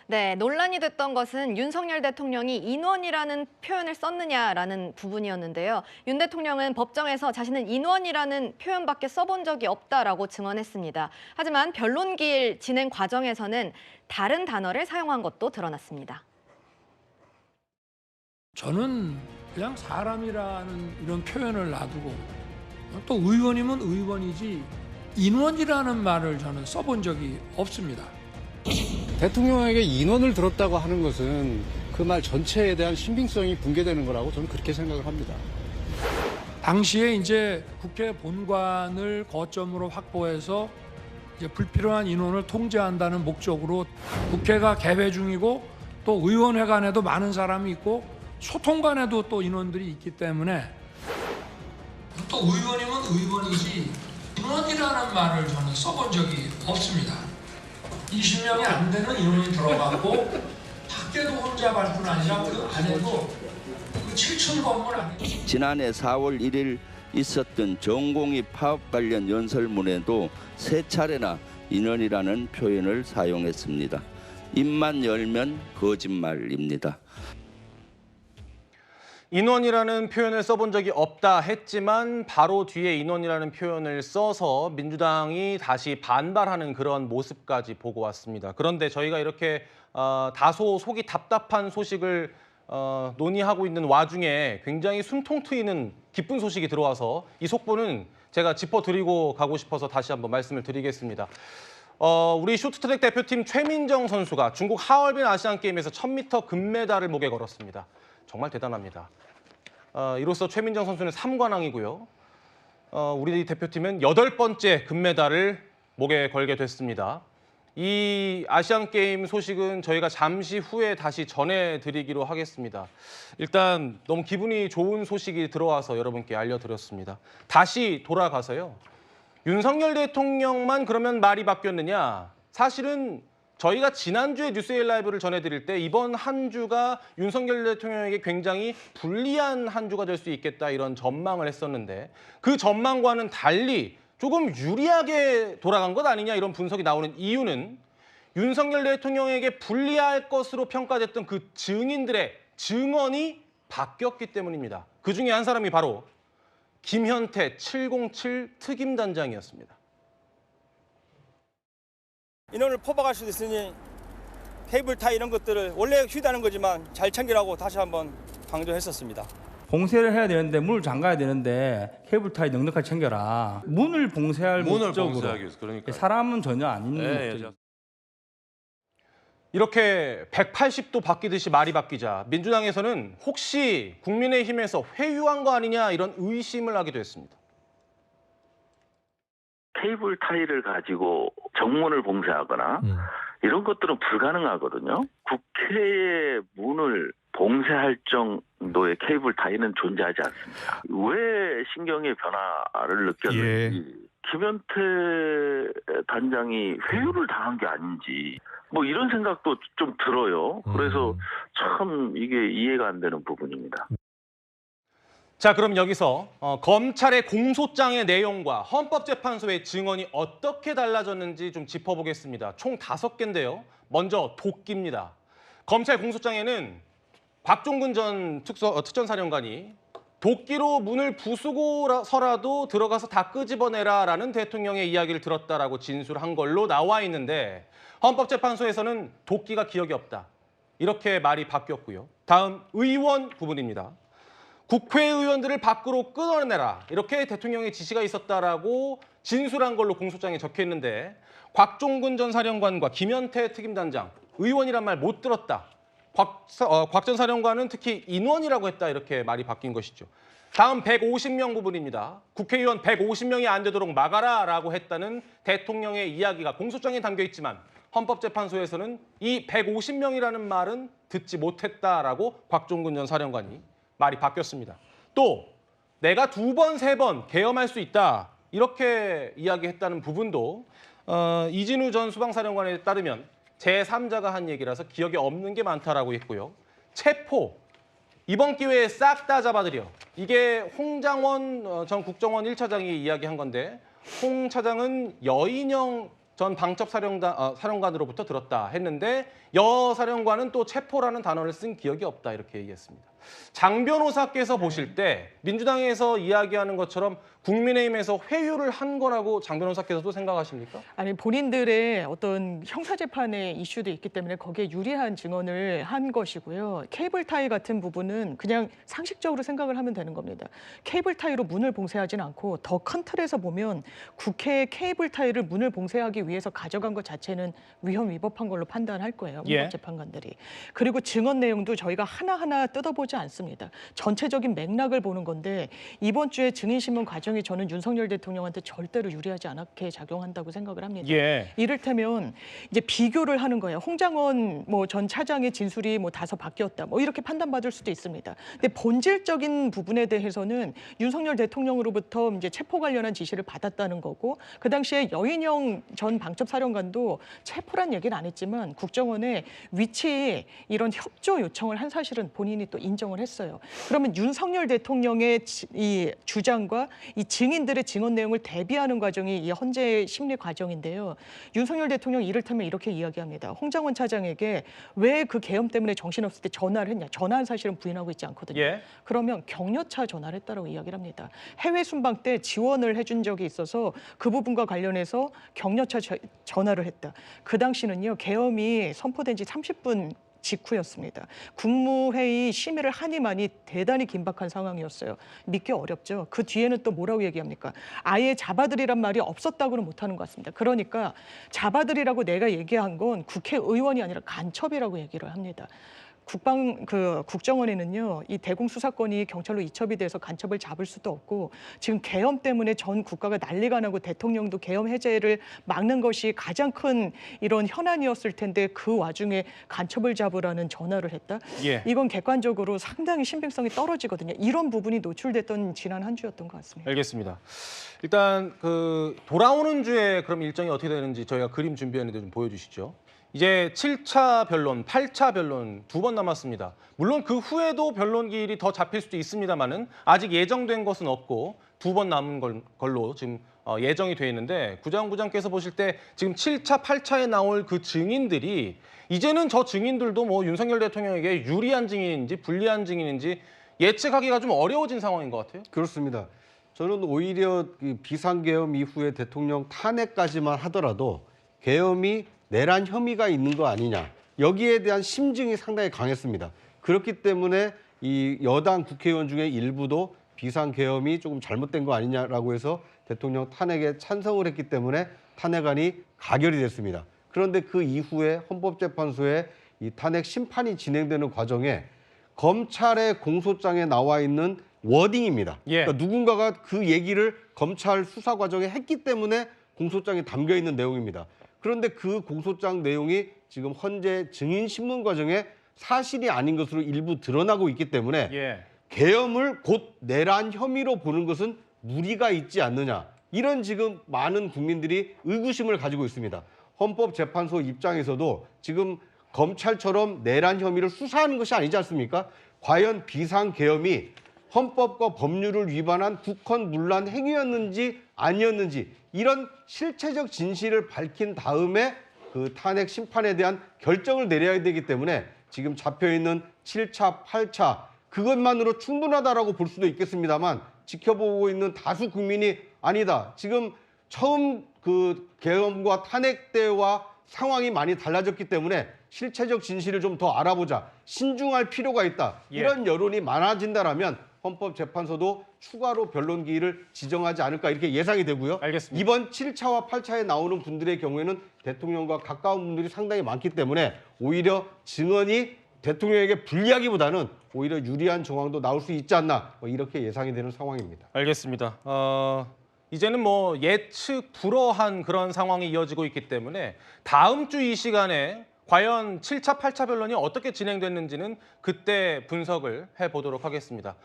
네, 논란이 됐던 것은 윤석열 대통령이 인원이라는 표현을 썼느냐라는 부분이었는데요. 윤 대통령은 법정에서 자신은 인원이라는 표현밖에 써본 적이 없다라고 증언했습니다. 하지만 변론기일 진행 과정에서는 다른 단어를 사용한 것도 드러났습니다. 저는 그냥 사람이라는 이런 표현을 놔두고 또 의원이면 의원이지 인원이라는 말을 저는 써본 적이 없습니다. 대통령에게 인원을 들었다고 하는 것은 그 말 전체에 대한 신빙성이 붕괴되는 거라고 저는 그렇게 생각을 합니다. 당시에 이제 국회 본관을 거점으로 확보해서 이제 불필요한 인원을 통제한다는 목적으로 국회가 개회 중이고 또 의원회 간에도 많은 사람이 있고 소통 간에도 또 인원들이 있기 때문에 또 의원이면 의원이지 인원이라는 말을 저는 써본 적이 없습니다. 20명이 안 되는 인원이 들어갔고 밖에도 혼자 갈 뿐 아니라 그 안에도 그 7층 건물 안에 지난해 4월 1일 있었던 전공의 파업 관련 연설문에도 3차례나 인원이라는 표현을 사용했습니다. 입만 열면 거짓말입니다. 인원이라는 표현을 써본 적이 없다 했지만 바로 뒤에 인원이라는 표현을 써서 민주당이 다시 반발하는 그런 모습까지 보고 왔습니다. 그런데 저희가 이렇게 다소 속이 답답한 소식을 논의하고 있는 와중에 굉장히 숨통 트이는 기쁜 소식이 들어와서 이 속보는 제가 짚어드리고 가고 싶어서 다시 한번 말씀을 드리겠습니다. 우리 쇼트트랙 대표팀 최민정 선수가 중국 하얼빈 아시안게임에서 1000m 금메달을 목에 걸었습니다. 정말 대단합니다. 이로써 최민정 선수는 3관왕이고요. 우리 대표팀은 8번째 금메달을 목에 걸게 됐습니다. 이 아시안게임 소식은 저희가 잠시 후에 다시 전해드리기로 하겠습니다. 일단 너무 기분이 좋은 소식이 들어와서 여러분께 알려드렸습니다. 다시 돌아가서요. 윤석열 대통령만 그러면 말이 바뀌었느냐? 사실은 저희가 지난주에 뉴스에일 라이브를 전해드릴 때 이번 한 주가 윤석열 대통령에게 굉장히 불리한 한 주가 될 수 있겠다 이런 전망을 했었는데 그 전망과는 달리 조금 유리하게 돌아간 것 아니냐 이런 분석이 나오는 이유는 윤석열 대통령에게 불리할 것으로 평가됐던 그 증인들의 증언이 바뀌었기 때문입니다. 그중에 한 사람이 바로 김현태 707 특임단장이었습니다. 인원을 포박할 수도 있으니 케이블타 이런 것들을 원래 휴대하는 거지만 잘 챙기라고 다시 한번 강조했었습니다. 봉쇄를 해야 되는데 문을 잠가야 되는데 케이블타이 넉넉하게 챙겨라. 문을 봉쇄할 목적으로. 봉쇄하기 위해서 그러니까 사람은 전혀 아닌 목적. 이렇게 180도 바뀌듯이 말이 바뀌자 민주당에서는 혹시 국민의힘에서 회유한 거 아니냐 이런 의심을 하기도 했습니다. 케이블 타이를 가지고 정문을 봉쇄하거나 이런 것들은 불가능하거든요. 국회의 문을 봉쇄할 정도의 케이블 타이는 존재하지 않습니다. 왜 신경의 변화를 느꼈는지 김현태 단장이 회유를 당한 게 아닌지 뭐 이런 생각도 좀 들어요. 그래서 참 이게 이해가 안 되는 부분입니다. 자, 그럼 여기서 검찰의 공소장의 내용과 헌법재판소의 증언이 어떻게 달라졌는지 좀 짚어보겠습니다. 총 5개인데요. 먼저 도끼입니다. 검찰 공소장에는 곽종근 전 특전사령관이 도끼로 문을 부수고서라도 들어가서 다 끄집어내라라는 대통령의 이야기를 들었다라고 진술한 걸로 나와 있는데 헌법재판소에서는 도끼가 기억이 없다. 이렇게 말이 바뀌었고요. 다음 의원 부분입니다. 국회의원들을 밖으로 끌어내라 이렇게 대통령의 지시가 있었다라고 진술한 걸로 공소장에 적혀 있는데 곽종근 전 사령관과 김현태 특임단장 의원이란 말 못 들었다. 곽 전 사령관은 특히 인원이라고 했다 이렇게 말이 바뀐 것이죠. 다음 150명 부분입니다. 국회의원 150명이 안 되도록 막아라라고 했다는 대통령의 이야기가 공소장에 담겨 있지만 헌법재판소에서는 이 150명이라는 말은 듣지 못했다라고 곽종근 전 사령관이 말이 바뀌었습니다. 또 내가 2번, 3번 계엄할 수 있다 이렇게 이야기했다는 부분도 이진우 전 수방사령관에 따르면 제3자가 한 얘기라서 기억에 없는 게 많다라고 했고요. 체포, 이번 기회에 싹 다 잡아들여. 이게 홍장원 전 국정원 1차장이 이야기한 건데 홍 차장은 여인형 전 방첩 사령관으로부터 들었다 했는데 여 사령관은 또 체포라는 단어를 쓴 기억이 없다 이렇게 얘기했습니다. 장 변호사께서 보실 때 민주당에서 이야기하는 것처럼 국민의힘에서 회유를 한 거라고 장 변호사께서도 생각하십니까? 아니 본인들의 어떤 형사재판의 이슈도 있기 때문에 거기에 유리한 증언을 한 것이고요. 케이블 타이 같은 부분은 그냥 상식적으로 생각을 하면 되는 겁니다. 케이블 타이로 문을 봉쇄하지는 않고 더 큰 틀에서 보면 국회의 케이블 타이를 문을 봉쇄하기 위해서 가져간 것 자체는 위헌 위법한 걸로 판단할 거예요. 헌법재판관들이. 그리고 증언 내용도 저희가 하나하나 뜯어보지 않습니다. 전체적인 맥락을 보는 건데 이번 주에 증인신문 과정이 저는 윤석열 대통령한테 절대로 유리하지 않게 작용한다고 생각을 합니다. 이를테면 이제 비교를 하는 거예요. 홍장원 전 차장의 진술이 다소 바뀌었다. 이렇게 판단받을 수도 있습니다. 근데 본질적인 부분에 대해서는 윤석열 대통령으로부터 이제 체포 관련한 지시를 받았다는 거고 그 당시에 여인영 전 방첩사령관도 체포란 얘기는 안 했지만 국정원에 위치 이런 협조 요청을 한 사실은 본인이 또 인정을 했어요. 그러면 윤석열 대통령의 이 주장과 이 증인들의 증언 내용을 대비하는 과정이 이 헌재 심리 과정인데요. 윤석열 대통령이 이를테면 이렇게 이야기합니다. 홍장원 차장에게 왜 그 계엄 때문에 정신없을 때 전화를 했냐. 전화한 사실은 부인하고 있지 않거든요. 그러면 격려차 전화를 했다고 이야기를 합니다. 해외 순방 때 지원을 해준 적이 있어서 그 부분과 관련해서 격려차 전화를 했다. 그 당시는요. 계엄이 선포된 지 30분 직후였습니다. 국무회의 심의를 하니만이 대단히 긴박한 상황이었어요. 믿기 어렵죠. 그 뒤에는 또 뭐라고 얘기합니까? 아예 잡아들이란 말이 없었다고는 못하는 것 같습니다. 그러니까 잡아들이라고 내가 얘기한 건 국회의원이 아니라 간첩이라고 얘기를 합니다. 국정원에는요, 이 대공 수사권이 경찰로 이첩이 돼서 간첩을 잡을 수도 없고 지금 계엄 때문에 전 국가가 난리가 나고 대통령도 계엄 해제를 막는 것이 가장 큰 이런 현안이었을 텐데 그 와중에 간첩을 잡으라는 전화를 했다? 이건 객관적으로 상당히 신빙성이 떨어지거든요. 이런 부분이 노출됐던 지난 한 주였던 것 같습니다. 알겠습니다. 일단 돌아오는 주에 그럼 일정이 어떻게 되는지 저희가 그림 준비했는데 좀 보여주시죠. 이제 7차 변론, 8차 변론 2번 남았습니다. 물론 그 후에도 변론기일이 더 잡힐 수도 있습니다만은 아직 예정된 것은 없고 2번 남은 걸로 지금 예정이 돼 있는데 구자영 부장께서 보실 때 지금 7차, 8차에 나올 그 증인들이 이제는 저 증인들도 윤석열 대통령에게 유리한 증인인지 불리한 증인인지 예측하기가 좀 어려워진 상황인 것 같아요. 그렇습니다. 저는 오히려 비상계엄 이후에 대통령 탄핵까지만 하더라도 계엄이 내란 혐의가 있는 거 아니냐. 여기에 대한 심증이 상당히 강했습니다. 그렇기 때문에 이 여당 국회의원 중에 일부도 비상계엄이 조금 잘못된 거 아니냐라고 해서 대통령 탄핵에 찬성을 했기 때문에 탄핵안이 가결이 됐습니다. 그런데 그 이후에 헌법재판소에 이 탄핵 심판이 진행되는 과정에 검찰의 공소장에 나와 있는 워딩입니다. 그러니까 누군가가 그 얘기를 검찰 수사 과정에 했기 때문에 공소장에 담겨 있는 내용입니다. 그런데 그 공소장 내용이 지금 헌재 증인신문 과정에 사실이 아닌 것으로 일부 드러나고 있기 때문에 계엄을 곧 내란 혐의로 보는 것은 무리가 있지 않느냐. 이런 지금 많은 국민들이 의구심을 가지고 있습니다. 헌법재판소 입장에서도 지금 검찰처럼 내란 혐의를 수사하는 것이 아니지 않습니까? 과연 비상계엄이 헌법과 법률을 위반한 국헌문란 행위였는지 아니었는지 이런 실체적 진실을 밝힌 다음에 그 탄핵 심판에 대한 결정을 내려야 되기 때문에 지금 잡혀있는 7차, 8차 그것만으로 충분하다라고 볼 수도 있겠습니다만 지켜보고 있는 다수 국민이 아니다. 지금 처음 그 계엄과 탄핵 때와 상황이 많이 달라졌기 때문에 실체적 진실을 좀 더 알아보자. 신중할 필요가 있다. 이런 여론이 많아진다라면 헌법재판소도 추가로 변론기일을 지정하지 않을까 이렇게 예상이 되고요. 알겠습니다. 이번 7차와 8차에 나오는 분들의 경우에는 대통령과 가까운 분들이 상당히 많기 때문에 오히려 증언이 대통령에게 불리하기보다는 오히려 유리한 정황도 나올 수 있지 않나 이렇게 예상이 되는 상황입니다. 알겠습니다. 이제는 예측 불허한 그런 상황이 이어지고 있기 때문에 다음 주 이 시간에 과연 7차, 8차 변론이 어떻게 진행됐는지는 그때 분석을 해보도록 하겠습니다.